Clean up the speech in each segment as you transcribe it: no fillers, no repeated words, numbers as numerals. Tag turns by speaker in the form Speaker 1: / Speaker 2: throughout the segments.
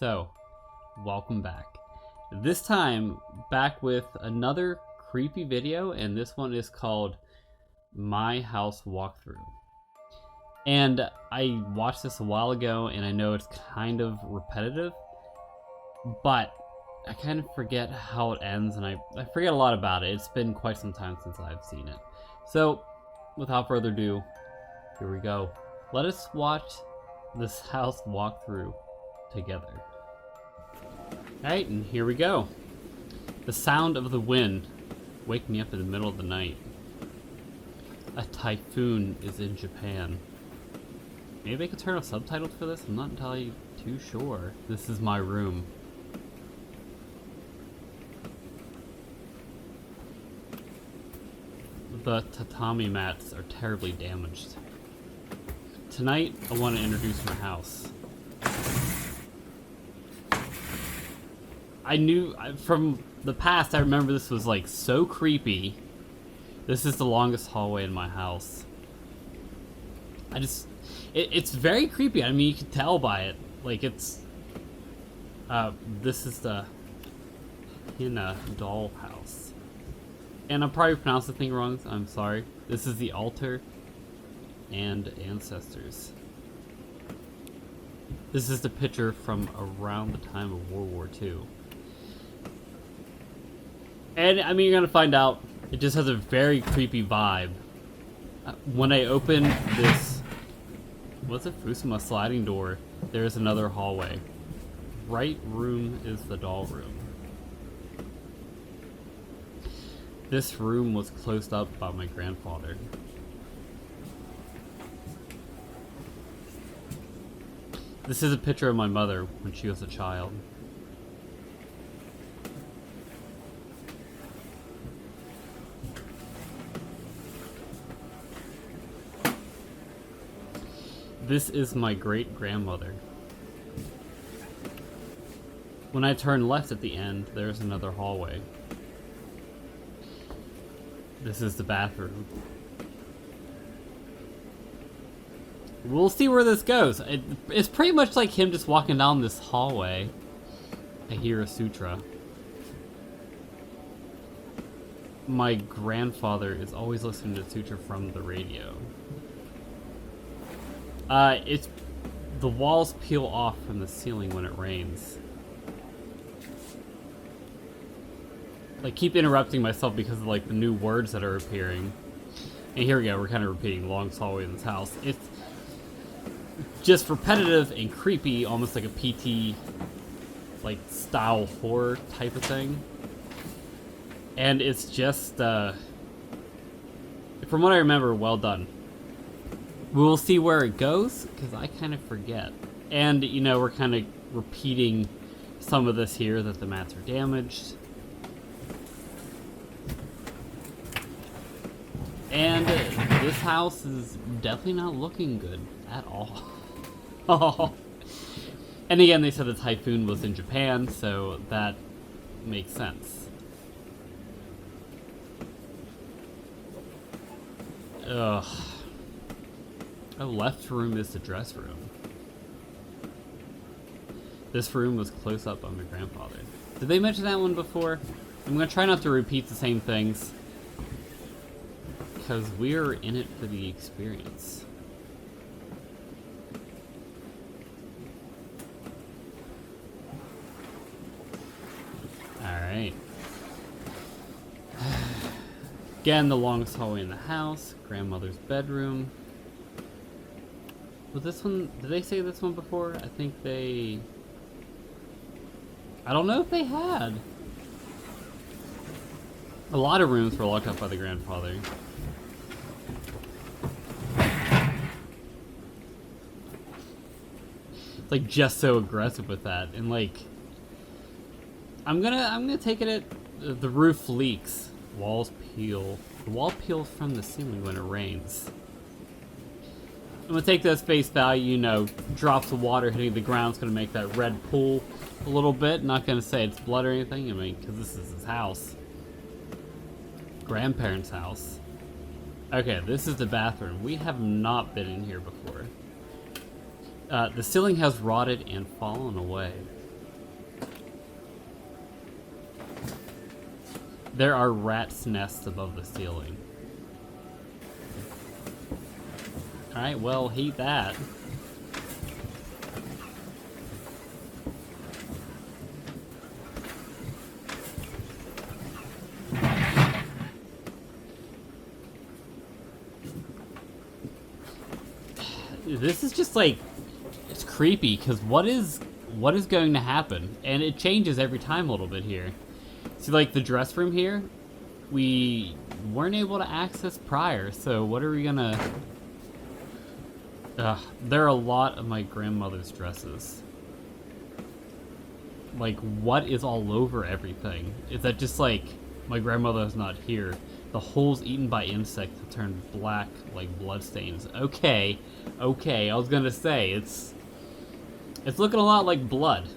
Speaker 1: So, welcome back. This time, back with another creepy video, and this one is called My House Walkthrough. And I watched this a while ago, and I know it's kind of repetitive, but I kind of forget how it ends, and I forget a lot about it. It's been quite some time since I've seen it. So, without further ado, here we go. Let us watch this house walkthrough together. Alright, and here we go. The sound of the wind wake me up in the middle of the night. A typhoon is in Japan. Maybe I could turn off subtitles for this? I'm not entirely too sure. This is my room. The tatami mats are terribly damaged. Tonight, I want to introduce my house. I knew from the past, I remember this was like so creepy. This is the longest hallway in my house. It's very creepy. I mean, you can tell by it. Like this is the Hina doll house. And I probably pronounced the thing wrong, so I'm sorry. This is the altar and ancestors. This is the picture from around the time of World War II. And I mean, you're gonna find out, it just has a very creepy vibe. When I open this, what's it, Fusuma sliding door, there's another hallway. Right room is the doll room. This room was closed up by my grandfather. This is a picture of my mother when she was a child. This is my great-grandmother. When I turn left at the end, there's another hallway. This is the bathroom. We'll see where this goes. It's pretty much like him just walking down this hallway. I hear a sutra. My grandfather is always listening to sutra from the radio. The walls peel off from the ceiling when it rains. Like, keep interrupting myself because of like the new words that are appearing. And here we go, we're kind of repeating the longest hallway in this house. It's just repetitive and creepy, almost like a PT like style horror type of thing. And it's just from what I remember, well done. We will see where it goes, because I kind of forget. And, you know, we're kind of repeating some of this here, that the mats are damaged. And this house is definitely not looking good at all. And again, they said the typhoon was in Japan, so that makes sense. Ugh. Oh, left room is the dress room. This room was close up on my grandfather. Did they mention that one before? I'm gonna try not to repeat the same things, because we're in it for the experience. Alright. Again, the longest hallway in the house. Grandmother's bedroom. Was this one, did they say this one before? I think they... I don't know if they had. A lot of rooms were locked up by the grandfather. Like, just so aggressive with that. And like, I'm gonna take it at the roof leaks. Walls peel. The wall peels from the ceiling when it rains. I'm gonna take that face value, you know, drops of water hitting the ground is gonna make that red pool a little bit. Not gonna say it's blood or anything, I mean, because this is his house. Grandparents' house. Okay, this is the bathroom. We have not been in here before. The ceiling has rotted and fallen away. There are rats' nests above the ceiling. Alright, well, heat that. This is just like, it's creepy, because what is going to happen? And it changes every time a little bit here. See, like the dress room here, we weren't able to access prior, so what are we gonna... there are a lot of my grandmother's dresses. Like, what is all over everything? Is that just like, my grandmother's not here? The holes eaten by insects have turned black like bloodstains. Okay, I was gonna say, it's looking a lot like blood.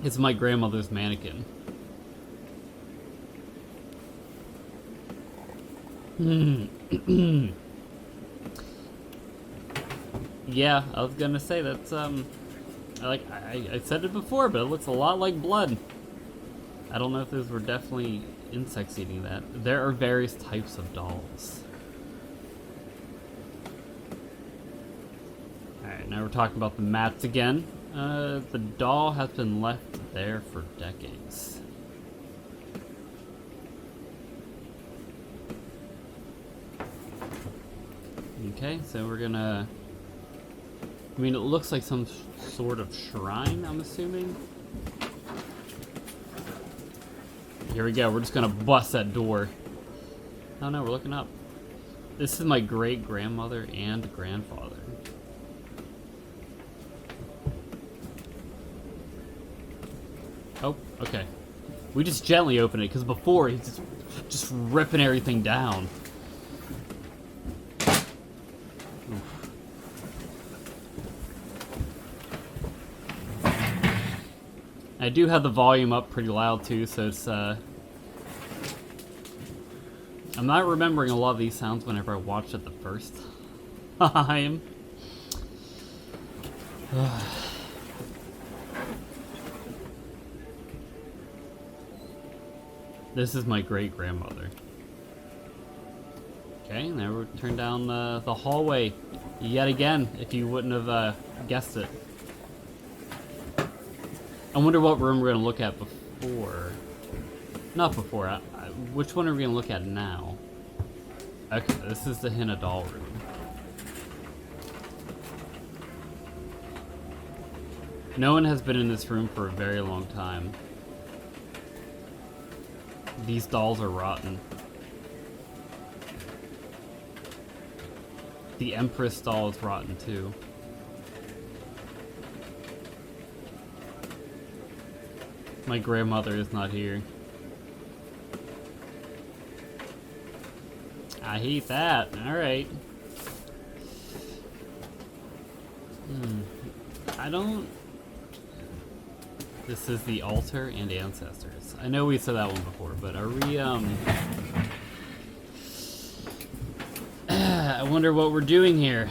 Speaker 1: It's my grandmother's mannequin. Yeah, I was gonna say that's I said it before, but it looks a lot like blood. I don't know if those were definitely insects eating that. There are various types of dolls. Alright, now we're talking about the mats again. The doll has been left there for decades. Okay, so we're gonna... I mean, it looks like some sort of shrine, I'm assuming. Here we go, we're just gonna bust that door. Oh no, we're looking up. This is my great-grandmother and grandfather. Oh, okay. We just gently open it, because before he's just ripping everything down. I do have the volume up pretty loud too, so it's I'm not remembering a lot of these sounds whenever I watched it the first time. This is my great-grandmother. Okay, now we'll turn down the hallway yet again, if you wouldn't have guessed it. I wonder what room we're gonna look at before. Not before. Which one are we gonna look at now? Okay, this is the henna doll room. No one has been in this room for a very long time. These dolls are rotten. The Empress doll is rotten too. My grandmother is not here. I hate that. Alright. I don't... This is the altar and ancestors. I know we said that one before, but are we, I wonder what we're doing here.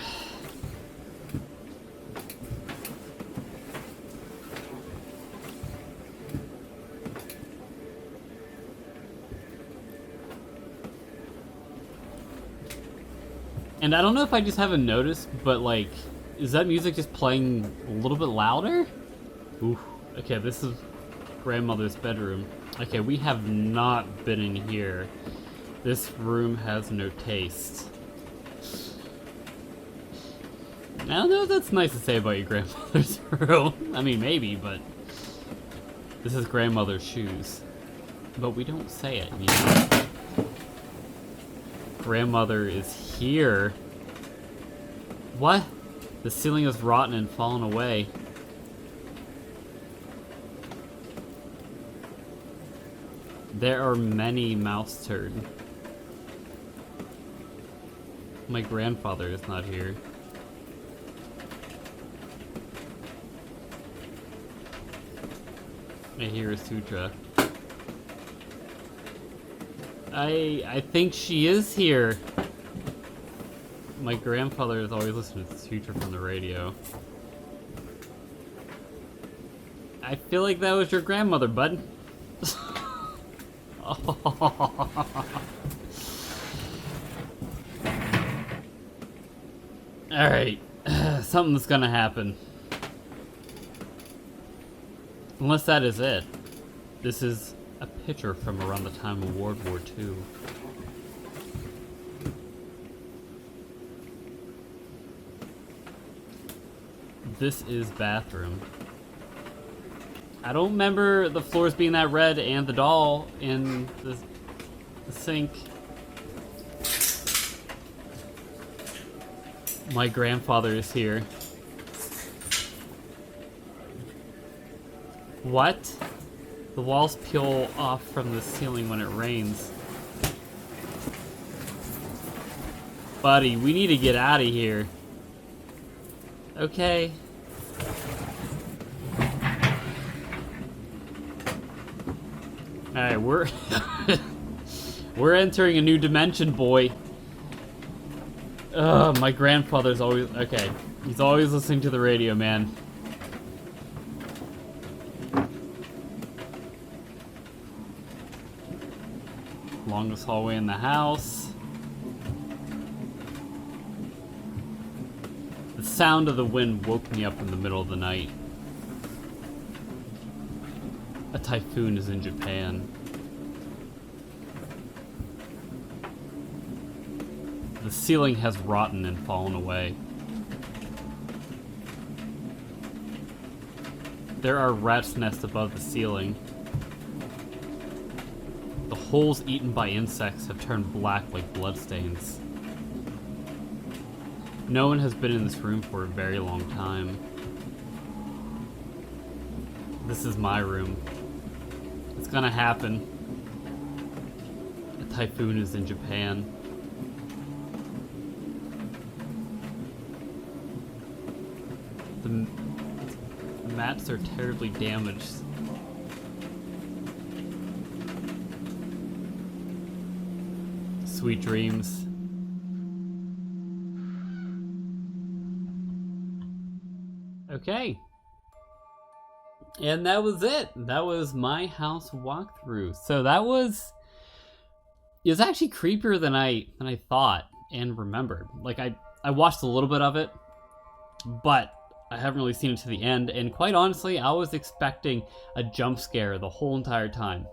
Speaker 1: And I don't know if I just haven't noticed, but like, is that music just playing a little bit louder? Ooh, okay, this is grandmother's bedroom. Okay, we have not been in here. This room has no taste. I don't know if that's nice to say about your grandmother's room. I mean, maybe, but this is grandmother's shoes. But we don't say it, you know? Grandmother is here. What? The ceiling is rotten and fallen away. There are many mouse turd. My grandfather is not here. I hear a sutra. I think she is here. My grandfather is always listening to Sutra from the radio. I feel like that was your grandmother, bud. Alright. Something's gonna happen. Unless that is it. This is a picture from around the time of World War II. This is bathroom. I don't remember the floors being that red and the doll in the sink. My grandfather is here. What? The walls peel off from the ceiling when it rains. Buddy, we need to get out of here. Okay. Alright, we're we're entering a new dimension, boy. Ugh, my grandfather's always okay. He's always listening to the radio, man. Longest hallway in the house. The sound of the wind woke me up in the middle of the night. A typhoon is in Japan. The ceiling has rotten and fallen away. There are rats' nests above the ceiling. The holes eaten by insects have turned black like bloodstains. No one has been in this room for a very long time. This is my room. It's gonna happen. A typhoon is in Japan. The mats are terribly damaged. Sweet dreams. Okay. And that was it. That was my house walkthrough. So it was actually creepier than I thought and remembered. Like I watched a little bit of it, but I haven't really seen it to the end, and quite honestly, I was expecting a jump scare the whole entire time.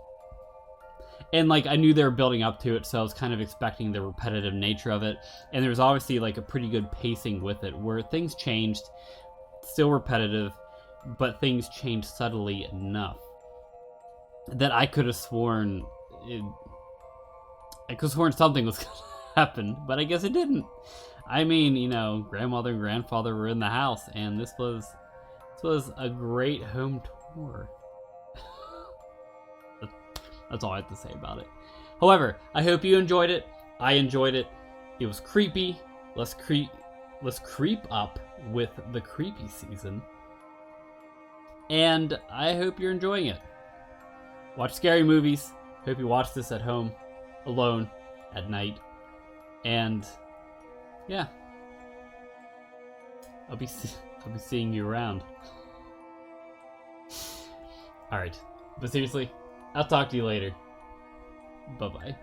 Speaker 1: And like I knew they were building up to it, so I was kind of expecting the repetitive nature of it. And there was obviously like a pretty good pacing with it, where things changed, still repetitive, but things changed subtly enough that I could have sworn something was gonna happen, but I guess it didn't. I mean, you know, grandmother and grandfather were in the house, and this was a great home tour. That's all I have to say about it. However, I hope you enjoyed it. I enjoyed it. It was creepy. Let's creep up with the creepy season. And I hope you're enjoying it. Watch scary movies. Hope you watch this at home, alone, at night. And yeah, I'll be seeing you around. All right, but seriously, I'll talk to you later. Bye-bye.